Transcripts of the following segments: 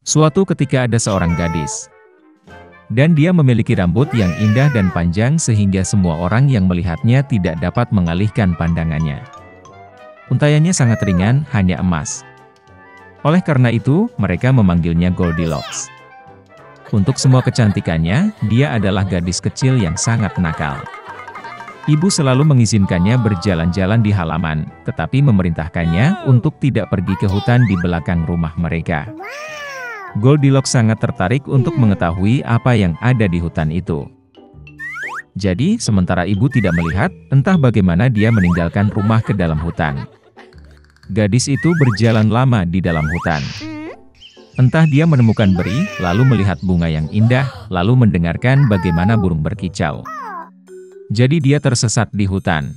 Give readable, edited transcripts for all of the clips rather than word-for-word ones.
Suatu ketika ada seorang gadis. Dan dia memiliki rambut yang indah dan panjang sehingga semua orang yang melihatnya tidak dapat mengalihkan pandangannya. Untaiannya sangat ringan, hanya emas. Oleh karena itu, mereka memanggilnya Goldilocks. Untuk semua kecantikannya, dia adalah gadis kecil yang sangat nakal. Ibu selalu mengizinkannya berjalan-jalan di halaman, tetapi memerintahkannya untuk tidak pergi ke hutan di belakang rumah mereka. Goldilocks sangat tertarik untuk mengetahui apa yang ada di hutan itu. Jadi, sementara ibu tidak melihat, entah bagaimana dia meninggalkan rumah ke dalam hutan. Gadis itu berjalan lama di dalam hutan. Entah dia menemukan beri, lalu melihat bunga yang indah, lalu mendengarkan bagaimana burung berkicau. Jadi dia tersesat di hutan.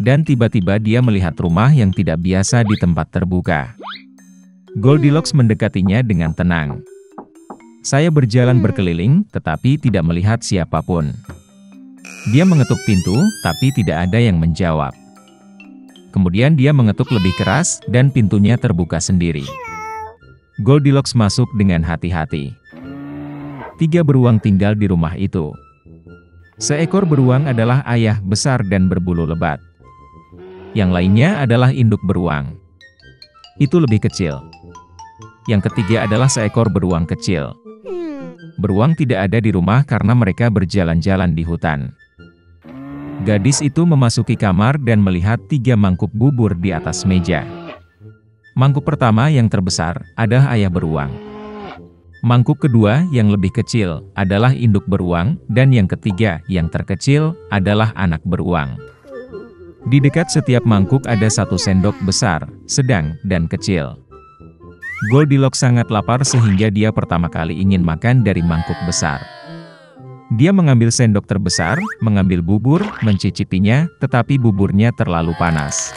Dan tiba-tiba dia melihat rumah yang tidak biasa di tempat terbuka. Goldilocks mendekatinya dengan tenang. Saya berjalan berkeliling, tetapi tidak melihat siapapun. Dia mengetuk pintu, tapi tidak ada yang menjawab. Kemudian dia mengetuk lebih keras, dan pintunya terbuka sendiri. Goldilocks masuk dengan hati-hati. 3 beruang tinggal di rumah itu. Seekor beruang adalah ayah besar dan berbulu lebat. Yang lainnya adalah induk beruang. Itu lebih kecil. Yang ketiga adalah seekor beruang kecil. Beruang tidak ada di rumah karena mereka berjalan-jalan di hutan. Gadis itu memasuki kamar dan melihat 3 mangkuk bubur di atas meja. Mangkuk pertama yang terbesar adalah ayah beruang. Mangkuk kedua yang lebih kecil adalah induk beruang, dan yang ketiga yang terkecil adalah anak beruang. Di dekat setiap mangkuk ada 1 sendok besar, sedang, dan kecil. Goldilocks sangat lapar sehingga dia pertama kali ingin makan dari mangkuk besar. Dia mengambil sendok terbesar, mengambil bubur, mencicipinya, tetapi buburnya terlalu panas.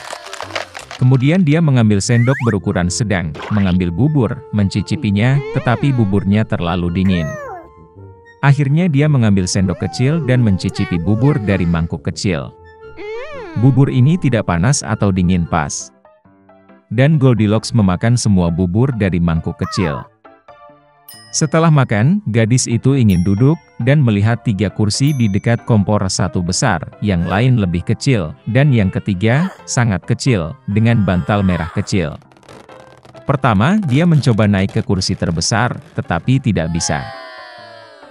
Kemudian dia mengambil sendok berukuran sedang, mengambil bubur, mencicipinya, tetapi buburnya terlalu dingin. Akhirnya dia mengambil sendok kecil dan mencicipi bubur dari mangkuk kecil. Bubur ini tidak panas atau dingin pas. Dan Goldilocks memakan semua bubur dari mangkuk kecil. Setelah makan, gadis itu ingin duduk, dan melihat 3 kursi di dekat kompor, 1 besar, yang lain lebih kecil, dan yang ketiga, sangat kecil, dengan bantal merah kecil. Pertama, dia mencoba naik ke kursi terbesar, tetapi tidak bisa.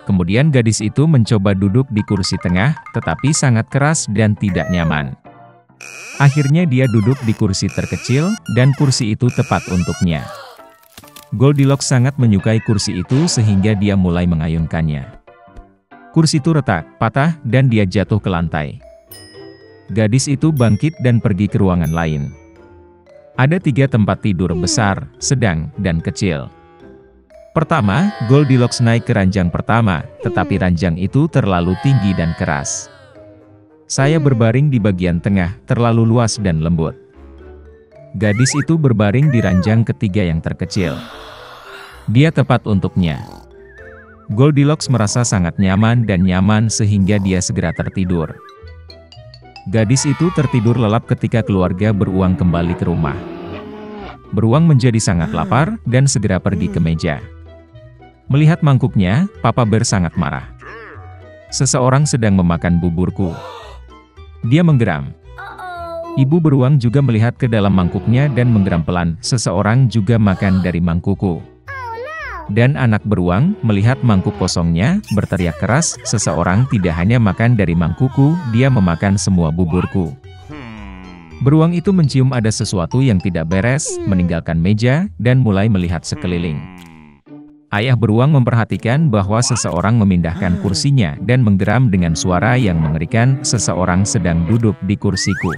Kemudian gadis itu mencoba duduk di kursi tengah, tetapi sangat keras dan tidak nyaman. Akhirnya dia duduk di kursi terkecil, dan kursi itu tepat untuknya. Goldilocks sangat menyukai kursi itu sehingga dia mulai mengayunkannya. Kursi itu retak, patah, dan dia jatuh ke lantai. Gadis itu bangkit dan pergi ke ruangan lain. Ada 3 tempat tidur besar, sedang, dan kecil. Pertama, Goldilocks naik ke ranjang pertama, tetapi ranjang itu terlalu tinggi dan keras. Saya berbaring di bagian tengah, terlalu luas dan lembut. Gadis itu berbaring di ranjang ketiga yang terkecil. Dia tepat untuknya. Goldilocks merasa sangat nyaman dan nyaman sehingga dia segera tertidur. Gadis itu tertidur lelap ketika keluarga beruang kembali ke rumah. Beruang menjadi sangat lapar dan segera pergi ke meja. Melihat mangkuknya, Papa Bear sangat marah. Seseorang sedang memakan buburku. Dia menggeram. Ibu beruang juga melihat ke dalam mangkuknya dan menggeram pelan. Seseorang juga makan dari mangkukku. Dan anak beruang melihat mangkuk kosongnya, berteriak keras, seseorang tidak hanya makan dari mangkukku, dia memakan semua buburku. Beruang itu mencium ada sesuatu yang tidak beres, meninggalkan meja, dan mulai melihat sekeliling. Ayah beruang memperhatikan bahwa seseorang memindahkan kursinya dan menggeram dengan suara yang mengerikan, seseorang sedang duduk di kursiku.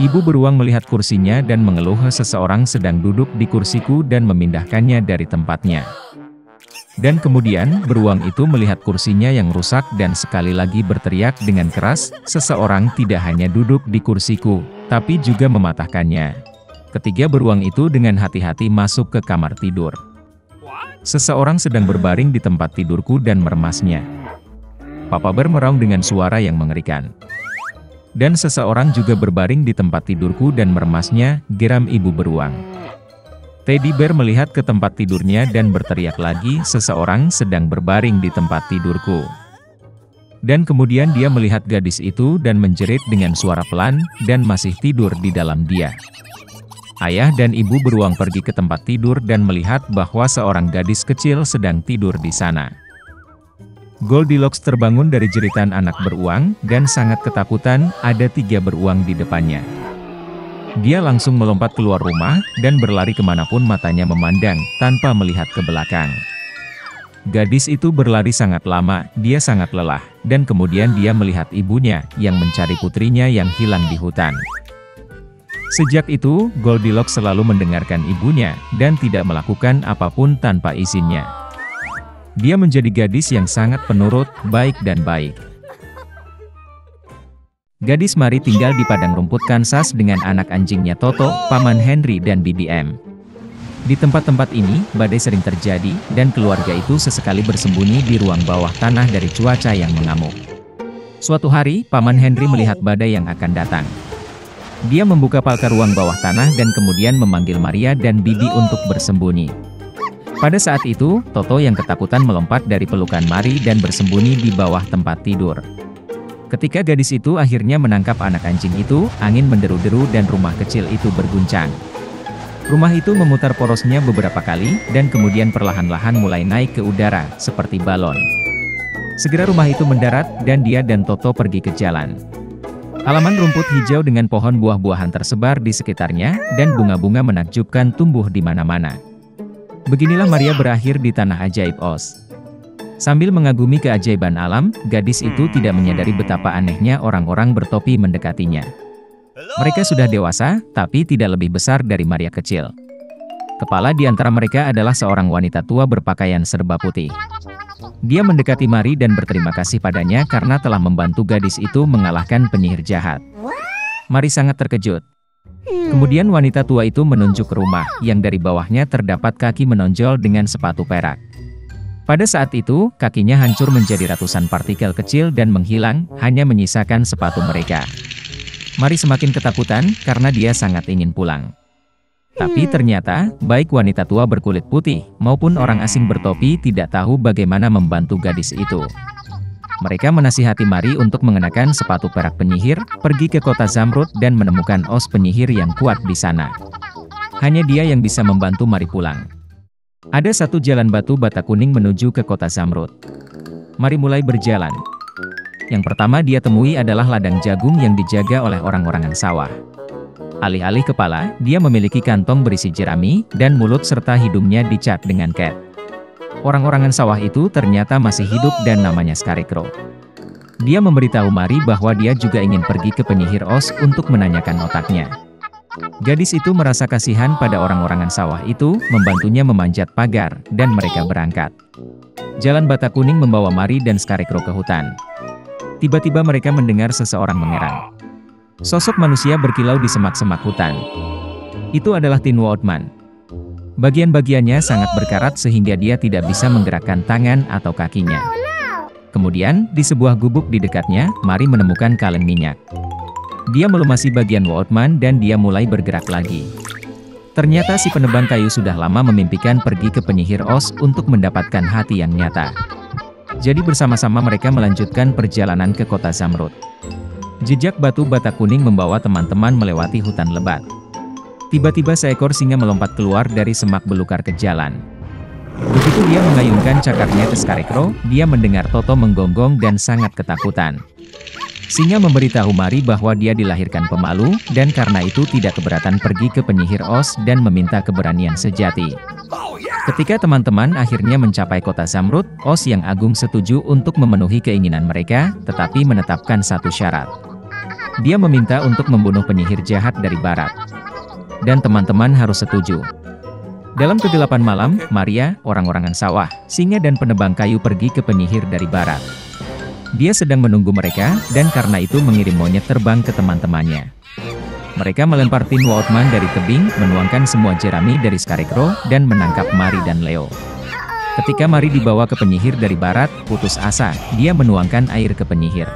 Ibu beruang melihat kursinya dan mengeluh, seseorang sedang duduk di kursiku dan memindahkannya dari tempatnya. Dan kemudian, beruang itu melihat kursinya yang rusak dan sekali lagi berteriak dengan keras, seseorang tidak hanya duduk di kursiku, tapi juga mematahkannya. Ketiga beruang itu dengan hati-hati masuk ke kamar tidur. Seseorang sedang berbaring di tempat tidurku dan meremasnya. Papa Bear meraung dengan suara yang mengerikan. Dan seseorang juga berbaring di tempat tidurku dan meremasnya, geram ibu beruang. Teddy Bear melihat ke tempat tidurnya dan berteriak lagi, "Seseorang sedang berbaring di tempat tidurku." Dan kemudian dia melihat gadis itu dan menjerit dengan suara pelan, dan masih tidur di dalam dia. Ayah dan ibu beruang pergi ke tempat tidur dan melihat bahwa seorang gadis kecil sedang tidur di sana. Goldilocks terbangun dari jeritan anak beruang, dan sangat ketakutan. Ada 3 beruang di depannya. Dia langsung melompat keluar rumah, dan berlari kemanapun matanya memandang, tanpa melihat ke belakang. Gadis itu berlari sangat lama, dia sangat lelah, dan kemudian dia melihat ibunya, yang mencari putrinya yang hilang di hutan. Sejak itu, Goldilocks selalu mendengarkan ibunya, dan tidak melakukan apapun tanpa izinnya. Dia menjadi gadis yang sangat penurut, baik dan baik. Gadis Mary tinggal di padang rumput Kansas dengan anak anjingnya Toto, Paman Henry dan BBM. Di tempat-tempat ini, badai sering terjadi, dan keluarga itu sesekali bersembunyi di ruang bawah tanah dari cuaca yang mengamuk. Suatu hari, Paman Henry melihat badai yang akan datang. Dia membuka palka ruang bawah tanah dan kemudian memanggil Maria dan Bibi untuk bersembunyi. Pada saat itu, Toto yang ketakutan melompat dari pelukan Mary dan bersembunyi di bawah tempat tidur. Ketika gadis itu akhirnya menangkap anak anjing itu, angin menderu-deru dan rumah kecil itu berguncang. Rumah itu memutar porosnya beberapa kali, dan kemudian perlahan-lahan mulai naik ke udara, seperti balon. Segera rumah itu mendarat, dan dia dan Toto pergi ke jalan. Halaman rumput hijau dengan pohon buah-buahan tersebar di sekitarnya, dan bunga-bunga menakjubkan tumbuh di mana-mana. Beginilah Maria berakhir di tanah ajaib Oz. Sambil mengagumi keajaiban alam, gadis itu tidak menyadari betapa anehnya orang-orang bertopi mendekatinya. Mereka sudah dewasa, tapi tidak lebih besar dari Maria kecil. Kepala di antara mereka adalah seorang wanita tua berpakaian serba putih. Dia mendekati Mary dan berterima kasih padanya karena telah membantu gadis itu mengalahkan penyihir jahat. Mary sangat terkejut. Kemudian wanita tua itu menunjuk ke rumah, yang dari bawahnya terdapat kaki menonjol dengan sepatu perak. Pada saat itu, kakinya hancur menjadi ratusan partikel kecil dan menghilang, hanya menyisakan sepatu mereka. Mary semakin ketakutan, karena dia sangat ingin pulang. Tapi ternyata, baik wanita tua berkulit putih, maupun orang asing bertopi tidak tahu bagaimana membantu gadis itu. Mereka menasihati Mary untuk mengenakan sepatu perak penyihir, pergi ke kota Zamrud dan menemukan Oz penyihir yang kuat di sana. Hanya dia yang bisa membantu Mary pulang. Ada satu jalan batu bata kuning menuju ke kota Zamrud. Mary mulai berjalan. Yang pertama dia temui adalah ladang jagung yang dijaga oleh orang-orangan sawah. Alih-alih kepala, dia memiliki kantong berisi jerami, dan mulut serta hidungnya dicat dengan cat. Orang-orangan sawah itu ternyata masih hidup dan namanya Scarecrow. Dia memberitahu Mary bahwa dia juga ingin pergi ke penyihir Oz untuk menanyakan otaknya. Gadis itu merasa kasihan pada orang-orangan sawah itu, membantunya memanjat pagar, dan mereka berangkat. Jalan bata kuning membawa Mary dan Scarecrow ke hutan. Tiba-tiba mereka mendengar seseorang mengerang. Sosok manusia berkilau di semak-semak hutan. Itu adalah Tin Woodman. Bagian-bagiannya sangat berkarat sehingga dia tidak bisa menggerakkan tangan atau kakinya. Kemudian, di sebuah gubuk di dekatnya, Mary menemukan kaleng minyak. Dia melumasi bagian Woodman dan dia mulai bergerak lagi. Ternyata si penebang kayu sudah lama memimpikan pergi ke penyihir Oz untuk mendapatkan hati yang nyata. Jadi bersama-sama mereka melanjutkan perjalanan ke kota Zamrud. Jejak batu bata kuning membawa teman-teman melewati hutan lebat. Tiba-tiba seekor singa melompat keluar dari semak belukar ke jalan. Begitu dia mengayunkan cakarnya ke Scarecrow, dia mendengar Toto menggonggong dan sangat ketakutan. Singa memberitahu Mary bahwa dia dilahirkan pemalu, dan karena itu tidak keberatan pergi ke penyihir Oz dan meminta keberanian sejati. Ketika teman-teman akhirnya mencapai kota Zamrud, Oz yang agung setuju untuk memenuhi keinginan mereka, tetapi menetapkan satu syarat. Dia meminta untuk membunuh penyihir jahat dari barat. Dan teman-teman harus setuju. Dalam kegelapan malam, Maria, orang-orangan sawah, singa dan penebang kayu pergi ke penyihir dari barat. Dia sedang menunggu mereka, dan karena itu mengirim monyet terbang ke teman-temannya. Mereka melempar Tin Woodman dari tebing, menuangkan semua jerami dari Scarecrow, dan menangkap Mary dan Leo. Ketika Mary dibawa ke penyihir dari barat, putus asa, dia menuangkan air ke penyihir.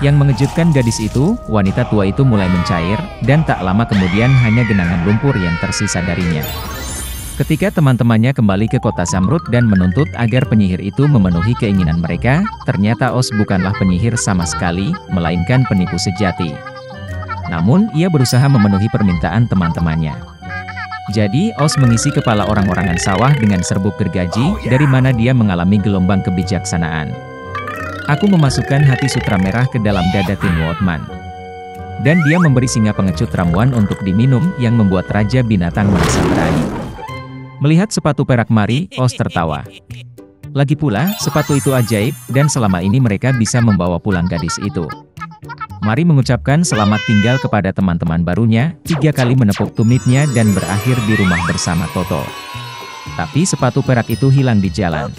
Yang mengejutkan gadis itu, wanita tua itu mulai mencair, dan tak lama kemudian hanya genangan lumpur yang tersisa darinya. Ketika teman-temannya kembali ke kota Zamrud dan menuntut agar penyihir itu memenuhi keinginan mereka, ternyata Oz bukanlah penyihir sama sekali, melainkan penipu sejati. Namun, ia berusaha memenuhi permintaan teman-temannya. Jadi, Oz mengisi kepala orang-orangan sawah dengan serbuk gergaji, dari mana dia mengalami gelombang kebijaksanaan. Aku memasukkan hati sutra merah ke dalam dada Tin Woodman. Dan dia memberi singa pengecut ramuan untuk diminum yang membuat Raja Binatang merasa berani. Melihat sepatu perak Mari, Oz tertawa. Lagi pula, sepatu itu ajaib, dan selama ini mereka bisa membawa pulang gadis itu. Mari mengucapkan selamat tinggal kepada teman-teman barunya, 3 kali menepuk tumitnya dan berakhir di rumah bersama Toto. Tapi sepatu perak itu hilang di jalan.